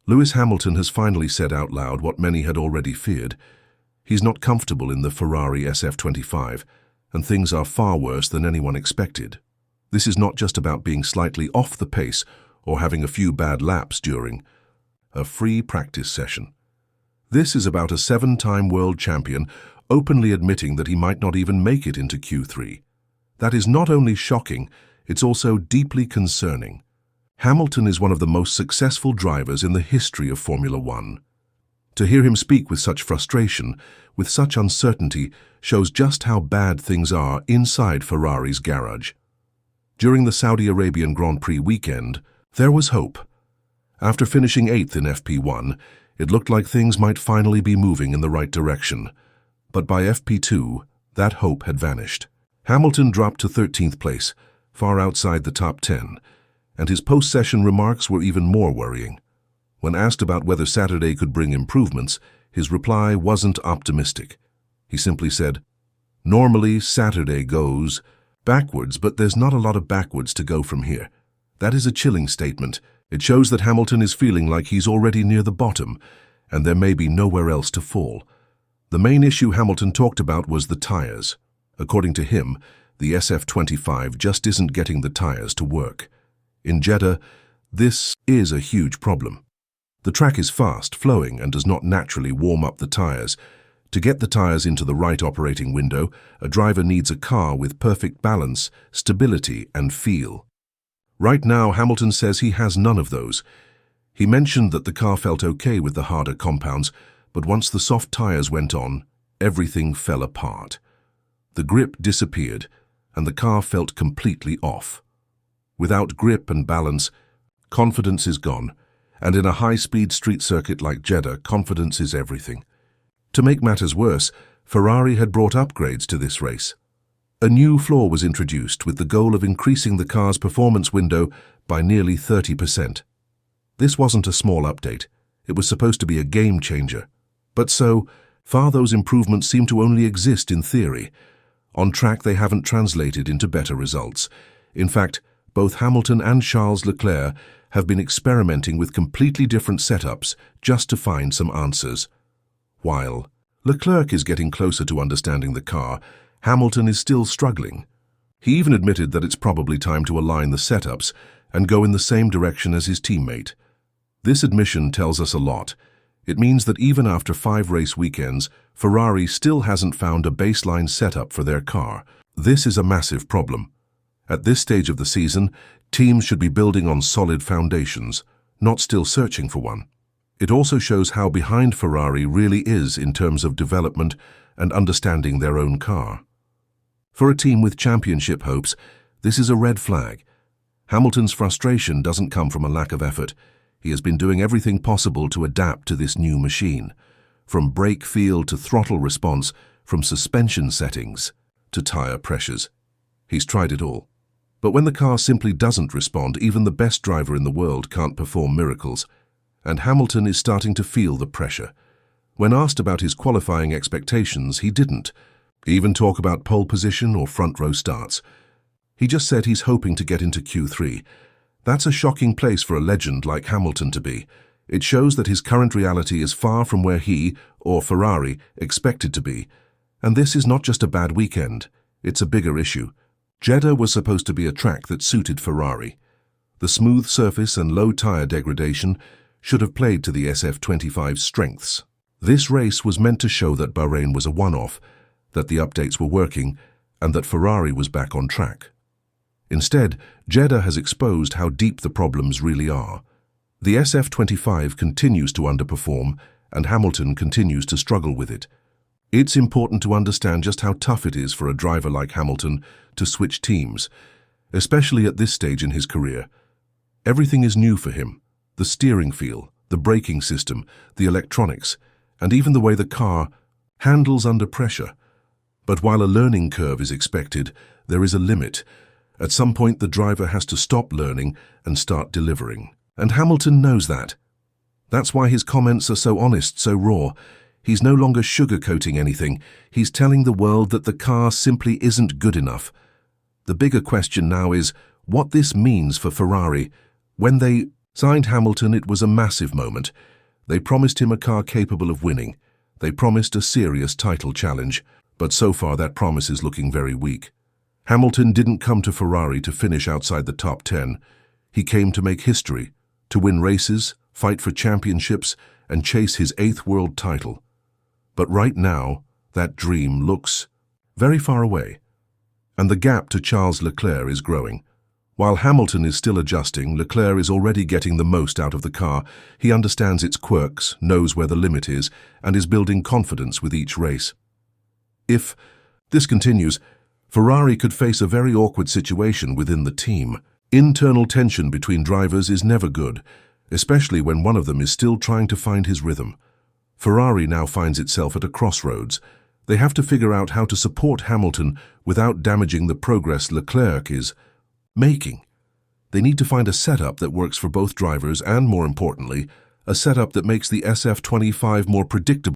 Lewis Hamilton has finally said out loud what many had already feared. He's not comfortable in the Ferrari SF25, and things are far worse than anyone expected. This is not just about being slightly off the pace or having a few bad laps during a free practice session. This is about a 7-time world champion openly admitting that he might not even make it into Q3. That is not only shocking, it's also deeply concerning. Hamilton is one of the most successful drivers in the history of Formula One. To hear him speak with such frustration, with such uncertainty, shows just how bad things are inside Ferrari's garage. During the Saudi Arabian Grand Prix weekend, there was hope. After finishing 8th in FP1, it looked like things might finally be moving in the right direction. But by FP2, that hope had vanished. Hamilton dropped to 13th place, far outside the top 10, and his post-session remarks were even more worrying. When asked about whether Saturday could bring improvements, his reply wasn't optimistic. He simply said, "Normally, Saturday goes backwards, but there's not a lot of backwards to go from here." That is a chilling statement. It shows that Hamilton is feeling like he's already near the bottom, and there may be nowhere else to fall. The main issue Hamilton talked about was the tires. According to him, the SF25 just isn't getting the tires to work. In Jeddah, this is a huge problem. The track is fast, flowing, and does not naturally warm up the tires. To get the tires into the right operating window, a driver needs a car with perfect balance, stability, and feel. Right now, Hamilton says he has none of those. He mentioned that the car felt okay with the harder compounds, but once the soft tires went on, everything fell apart. The grip disappeared, and the car felt completely off. Without grip and balance, confidence is gone, and in a high-speed street circuit like Jeddah, confidence is everything. To make matters worse, Ferrari had brought upgrades to this race. A new floor was introduced with the goal of increasing the car's performance window by nearly 30%. This wasn't a small update. It was supposed to be a game-changer. But so far those improvements seem to only exist in theory. On track, they haven't translated into better results. In fact, both Hamilton and Charles Leclerc have been experimenting with completely different setups just to find some answers. While Leclerc is getting closer to understanding the car, Hamilton is still struggling. He even admitted that it's probably time to align the setups and go in the same direction as his teammate. This admission tells us a lot. It means that even after 5 race weekends, Ferrari still hasn't found a baseline setup for their car. This is a massive problem. At this stage of the season, teams should be building on solid foundations, not still searching for one. It also shows how behind Ferrari really is in terms of development and understanding their own car. For a team with championship hopes, this is a red flag. Hamilton's frustration doesn't come from a lack of effort. He has been doing everything possible to adapt to this new machine. From brake feel to throttle response, from suspension settings to tire pressures. He's tried it all. But when the car simply doesn't respond, even the best driver in the world can't perform miracles. And Hamilton is starting to feel the pressure. When asked about his qualifying expectations, he didn't even talk about pole position or front row starts. He just said he's hoping to get into Q3. That's a shocking place for a legend like Hamilton to be. It shows that his current reality is far from where he, or Ferrari, expected to be. And this is not just a bad weekend, it's a bigger issue. Jeddah was supposed to be a track that suited Ferrari. The smooth surface and low tire degradation should have played to the SF25's strengths. This race was meant to show that Bahrain was a one-off, that the updates were working, and that Ferrari was back on track. Instead, Jeddah has exposed how deep the problems really are. The SF25 continues to underperform, and Hamilton continues to struggle with it. It's important to understand just how tough it is for a driver like Hamilton to switch teams, especially at this stage in his career. Everything is new for him. The steering feel, the braking system, the electronics, and even the way the car handles under pressure. But while a learning curve is expected, there is a limit. At some point, the driver has to stop learning and start delivering. And Hamilton knows that. That's why his comments are so honest, so raw. He's no longer sugarcoating anything. He's telling the world that the car simply isn't good enough. The bigger question now is what this means for Ferrari when they Signed Hamilton, it was a massive moment. They promised him a car capable of winning. They promised a serious title challenge, but so far that promise is looking very weak. Hamilton didn't come to Ferrari to finish outside the top 10. He came to make history, to win races, fight for championships, and chase his 8th world title. But right now, that dream looks very far away. And the gap to Charles Leclerc is growing. While Hamilton is still adjusting, Leclerc is already getting the most out of the car. He understands its quirks, knows where the limit is, and is building confidence with each race. If this continues, Ferrari could face a very awkward situation within the team. Internal tension between drivers is never good, especially when one of them is still trying to find his rhythm. Ferrari now finds itself at a crossroads. They have to figure out how to support Hamilton without damaging the progress Leclerc is making. They need to find a setup that works for both drivers and, more importantly, a setup that makes the SF25 more predictable.